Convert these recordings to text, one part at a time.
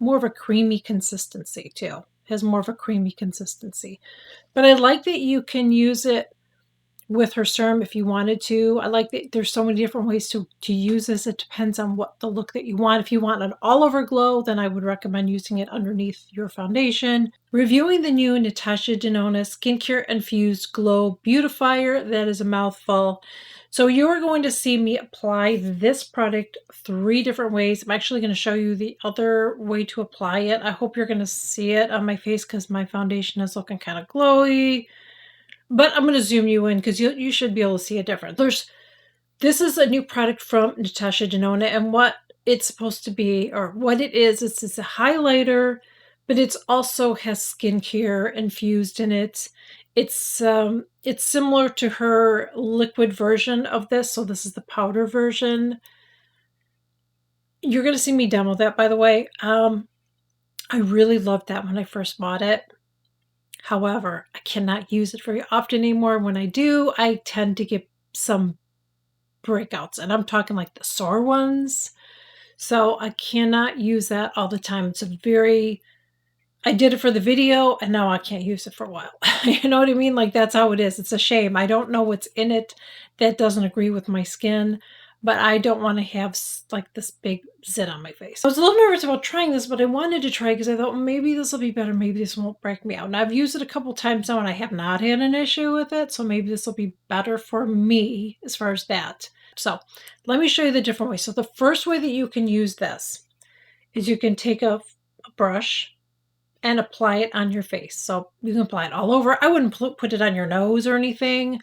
more of a creamy consistency too. Has more of a creamy consistency. But I like that you can use it with her serum if you wanted to. I like that there's so many different ways to use this. It depends on what the look that you want. If you want an all-over glow, then I would recommend using it underneath your foundation. Reviewing the new Natasha Denona Skincare Infused Glow Beautifier. That is a mouthful. So you're going to see me apply this product 3 different ways. I'm actually going to show you the other way to apply it. I hope you're going to see it on my face because my foundation is looking kind of glowy. But I'm going to zoom you in because you should be able to see a difference. This is a new product from Natasha Denona, and what it's supposed to be, or what it is, it's a highlighter, but it's also has skincare infused in it. It's similar to her liquid version of this, so this is the powder version. You're going to see me demo that, by the way. I really loved that when I first bought it. However, I cannot use it very often anymore. When I do, I tend to get some breakouts, and I'm talking like the sore ones. So I cannot use that all the time. It's a very, I did it for the video and now I can't use it for a while. You know what I mean? Like that's how it is. It's a shame. I don't know what's in it that doesn't agree with my skin, but I don't want to have like this big zit on my face. I was a little nervous about trying this, but I wanted to try because I thought, well, maybe this will be better. Maybe this won't break me out. And I've used it a couple times now and I have not had an issue with it. So maybe this will be better for me as far as that. So let me show you the different ways. So the first way that you can use this is you can take a brush and apply it on your face. So you can apply it all over. I wouldn't put it on your nose or anything.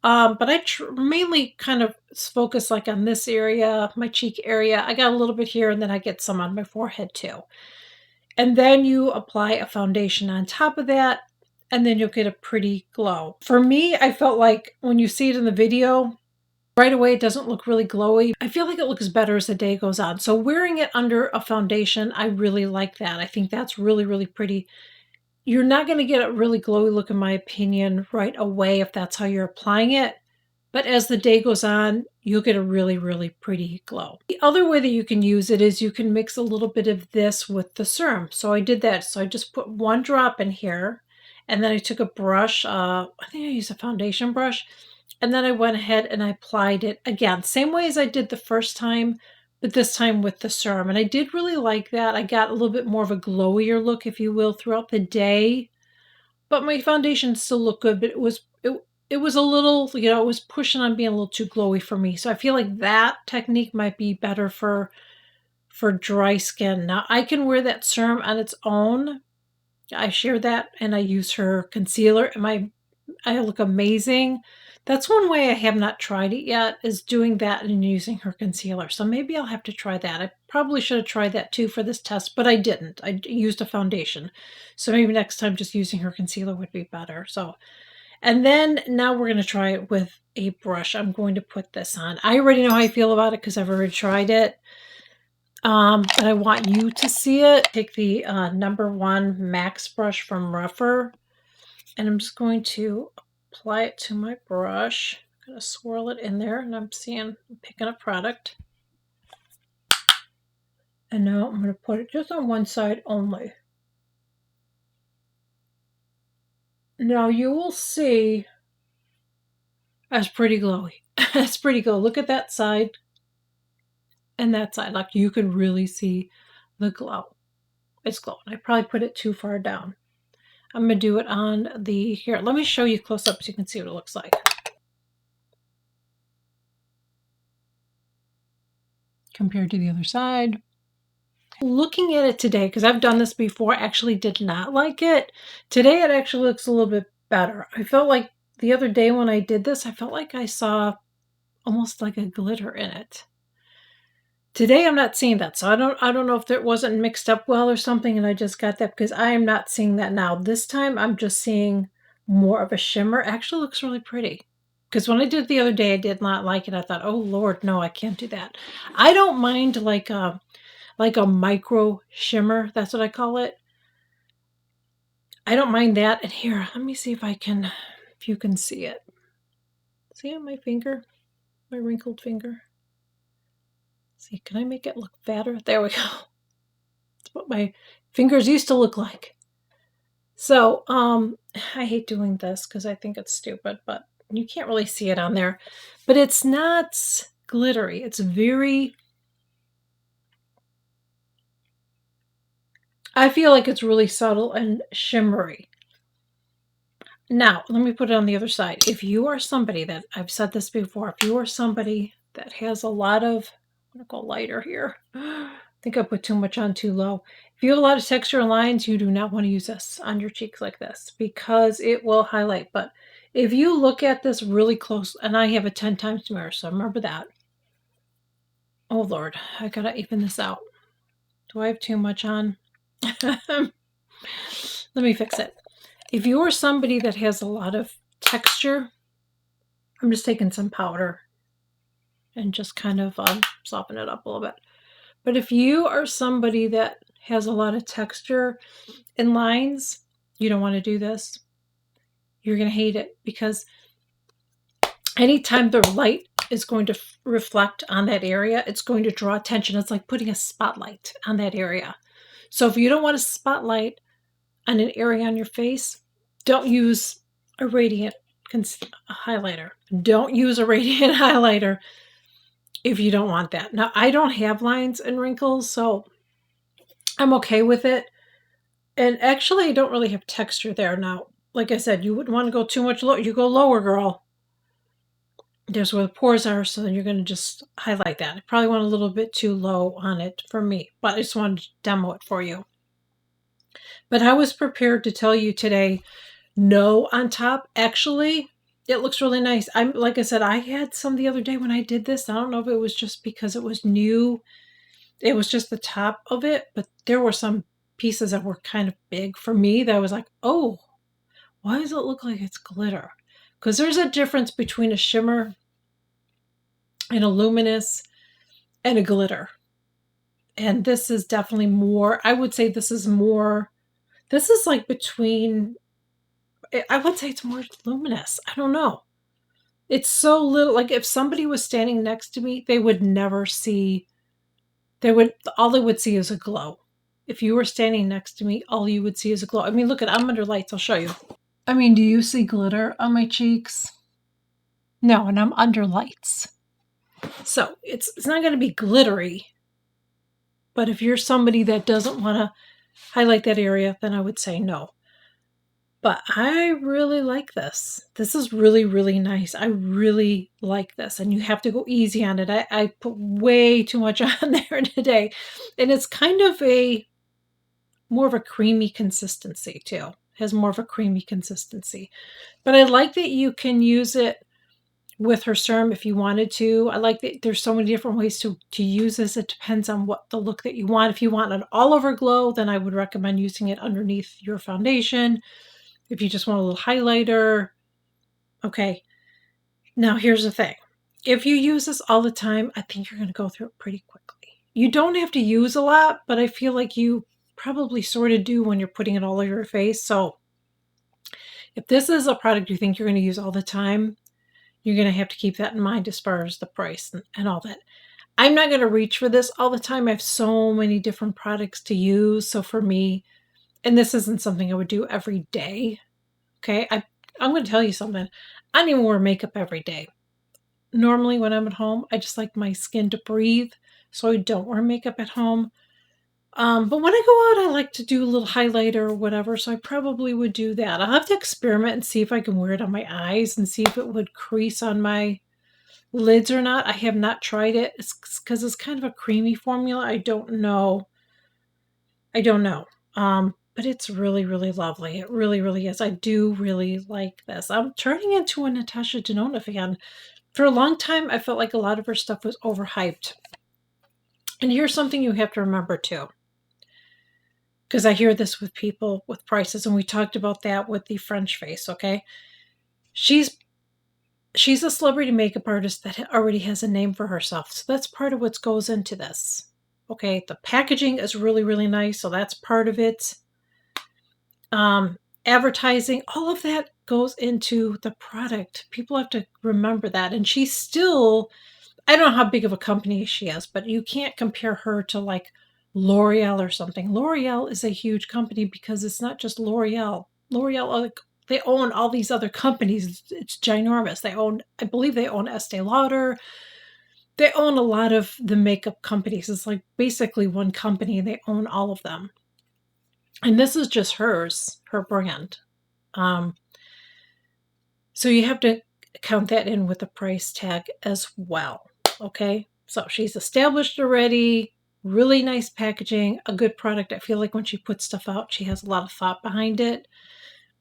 But I mainly kind of focus like on this area, my cheek area. I got a little bit here and then I get some on my forehead too. And then you apply a foundation on top of that and then you'll get a pretty glow. For me, I felt like when you see it in the video, right away it doesn't look really glowy. I feel like it looks better as the day goes on. So wearing it under a foundation, I really like that. I think that's really, really pretty. You're not going to get a really glowy look, in my opinion, right away if that's how you're applying it. But as the day goes on, you'll get a really, really pretty glow. The other way that you can use it is you can mix a little bit of this with the serum. So I did that. So I just put 1 drop in here. And then I took a brush. I think I used a foundation brush. And then I went ahead and I applied it again. Same way as I did the first time, but this time with the serum. And I did really like that. I got a little bit more of a glowier look, if you will, throughout the day. But my foundation still looked good, but it was a little, you know, it was pushing on being a little too glowy for me. So I feel like that technique might be better for dry skin. Now I can wear that serum on its own. I share that and I use her concealer and I look amazing. That's one way I have not tried it yet, is doing that and using her concealer. So maybe I'll have to try that. I probably should have tried that too for this test, but I didn't. I used a foundation. So maybe next time just using her concealer would be better. So, and then now we're going to try it with a brush. I'm going to put this on. I already know how I feel about it because I've already tried it. But I want you to see it. Take the #1 Max brush from Rougher, and I'm just going to apply it to my brush. I'm going to swirl it in there, and I'm picking up product. And now I'm going to put it just on one side only. Now you will see that's pretty glowy. That's pretty glowy. Look at that side and that side. Like you can really see the glow. It's glowing. I probably put it too far down. I'm going to do it on the, here, let me show you close up so you can see what it looks like. Compared to the other side. Looking at it today, because I've done this before, I actually did not like it. Today it actually looks a little bit better. I felt like the other day when I did this, I felt like I saw almost like a glitter in it. Today I'm not seeing that, so I don't know if it wasn't mixed up well or something and I just got that, because I am not seeing that now. This time I'm just seeing more of a shimmer. It actually looks really pretty. Because when I did it the other day, I did not like it. I thought, oh Lord, no, I can't do that. I don't mind like a micro shimmer. That's what I call it. I don't mind that. And here, let me see if you can see it. See on my finger, my wrinkled finger. See, can I make it look fatter? There we go. That's what my fingers used to look like. So, I hate doing this because I think it's stupid, but you can't really see it on there. But it's not glittery. It's very, I feel like it's really subtle and shimmery. Now, let me put it on the other side. If you are somebody that, I've said this before, if you are somebody that has a lot of, I'm going to go lighter here. I think I put too much on too low. If you have a lot of texture and lines, you do not want to use this on your cheeks like this because it will highlight. But if you look at this really close, and I have a 10 times mirror, so remember that. Oh Lord, I gotta even this out. Do I have too much on? Let me fix it. If you're somebody that has a lot of texture, I'm just taking some powder and just kind of soften it up a little bit. But if you are somebody that has a lot of texture and lines, you don't want to do this. You're going to hate it because anytime the light is going to reflect on that area, it's going to draw attention. It's like putting a spotlight on that area. So if you don't want a spotlight on an area on your face, don't use a radiant highlighter. Don't use a radiant highlighter if you don't want that. Now, I don't have lines and wrinkles, so I'm okay with it. And actually, I don't really have texture there. Now, like I said, you wouldn't want to go too much lower. You go lower, girl. There's where the pores are, so then you're going to just highlight that. I probably went a little bit too low on it for me, but I just wanted to demo it for you. But I was prepared to tell you today, no on top. Actually, it looks really nice. I'm like I said, I had some the other day when I did this. I don't know if it was just because it was new. It was just the top of it, but there were some pieces that were kind of big for me that I was like, oh, why does it look like it's glitter? Because there's a difference between a shimmer and a luminous and a glitter. And this is definitely more, I would say this is more, this is like between, I would say it's more luminous. I don't know. It's so little, like if somebody was standing next to me, they would never see, all they would see is a glow. If you were standing next to me, all you would see is a glow. I mean, look at, I'm under lights, I'll show you. I mean, do you see glitter on my cheeks? No, and I'm under lights. So it's not going to be glittery, but if you're somebody that doesn't want to highlight that area, then I would say no. But I really like this. This is really, really nice. I really like this. And you have to go easy on it. I put way too much on there today. And it's kind of more of a creamy consistency too. It has more of a creamy consistency. But I like that you can use it with her serum if you wanted to. I like that there's so many different ways to use this. It depends on what the look that you want. If you want an all-over glow, then I would recommend using it underneath your foundation. If you just want a little highlighter, okay. Now here's the thing. If you use this all the time, I think you're going to go through it pretty quickly. You don't have to use a lot, but I feel like you probably sort of do when you're putting it all over your face. So if this is a product you think you're going to use all the time, you're going to have to keep that in mind as far as the price and all that. I'm not going to reach for this all the time. I have so many different products to use. So for me, and this isn't something I would do every day. Okay. I'm going to tell you something. I don't even wear makeup every day. Normally when I'm at home, I just like my skin to breathe. So I don't wear makeup at home. But when I go out, I like to do a little highlighter or whatever. So I probably would do that. I'll have to experiment and see if I can wear it on my eyes and see if it would crease on my lids or not. I have not tried it. It's because it's kind of a creamy formula. I don't know. But it's really, really lovely. It really, really is. I do really like this. I'm turning into a Natasha Denona fan. For a long time, I felt like a lot of her stuff was overhyped. And here's something you have to remember too. Because I hear this with people with prices, and we talked about that with the French face, okay? She's a celebrity makeup artist that already has a name for herself. So that's part of what goes into this. Okay, the packaging is really, really nice. So that's part of it. Advertising, all of that goes into the product. People have to remember that. And she's still, I don't know how big of a company she is, but you can't compare her to like L'Oreal or something. L'Oreal is a huge company because it's not just L'Oreal. L'Oreal, like, they own all these other companies. It's ginormous. They own, I believe they own Estee Lauder. They own a lot of the makeup companies. It's like basically one company. They own all of them. And this is just hers, her brand. Um, so you have to count that in with the price tag as well. Okay. So she's established already. Really nice packaging, a good product. I feel like when she puts stuff out, she has a lot of thought behind it.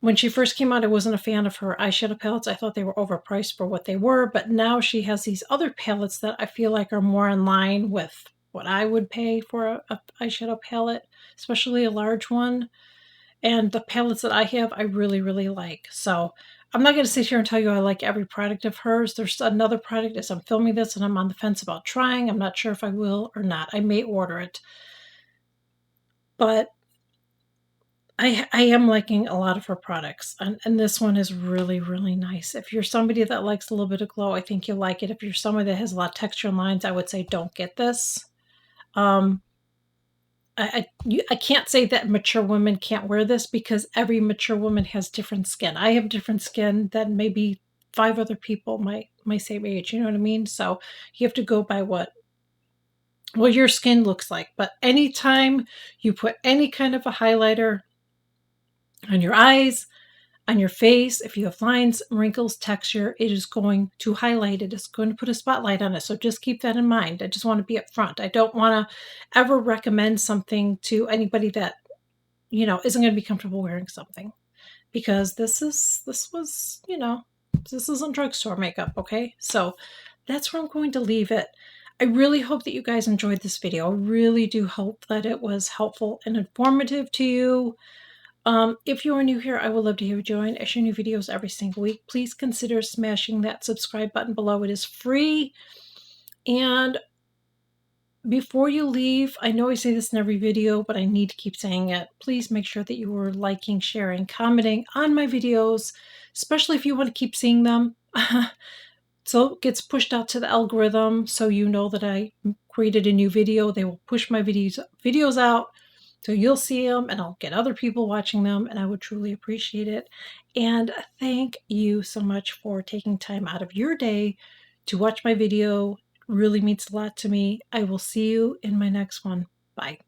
When she first came out, I wasn't a fan of her eyeshadow palettes. I thought they were overpriced for what they were, but now she has these other palettes that I feel like are more in line with what I would pay for a eyeshadow palette, especially a large one. And the palettes that I have, I really, really like. So I'm not going to sit here and tell you I like every product of hers. There's another product as I'm filming this and I'm on the fence about trying. I'm not sure if I will or not. I may order it. But I am liking a lot of her products. And this one is really, really nice. If you're somebody that likes a little bit of glow, I think you'll like it. If you're somebody that has a lot of texture and lines, I would say don't get this. Um, I can't say that mature women can't wear this because every mature woman has different skin. I have different skin than maybe 5 other people my same age, you know what I mean? So you have to go by what your skin looks like. But anytime you put any kind of a highlighter on your eyes, on your face, if you have lines, wrinkles, texture, it is going to highlight it. It's going to put a spotlight on it. So just keep that in mind. I just want to be upfront. I don't want to ever recommend something to anybody that, isn't going to be comfortable wearing something, because this isn't drugstore makeup. Okay. So that's where I'm going to leave it. I really hope that you guys enjoyed this video. I really do hope that it was helpful and informative to you. If you are new here, I would love to have you join. I share new videos every single week. Please consider smashing that subscribe button below. It is free. And before you leave, I know I say this in every video, but I need to keep saying it. Please make sure that you are liking, sharing, commenting on my videos, especially if you want to keep seeing them. So it gets pushed out to the algorithm, so you know that I created a new video. They will push my videos out, so you'll see them, and I'll get other people watching them, and I would truly appreciate it. And thank you so much for taking time out of your day to watch my video. It really means a lot to me. I will see you in my next one. Bye.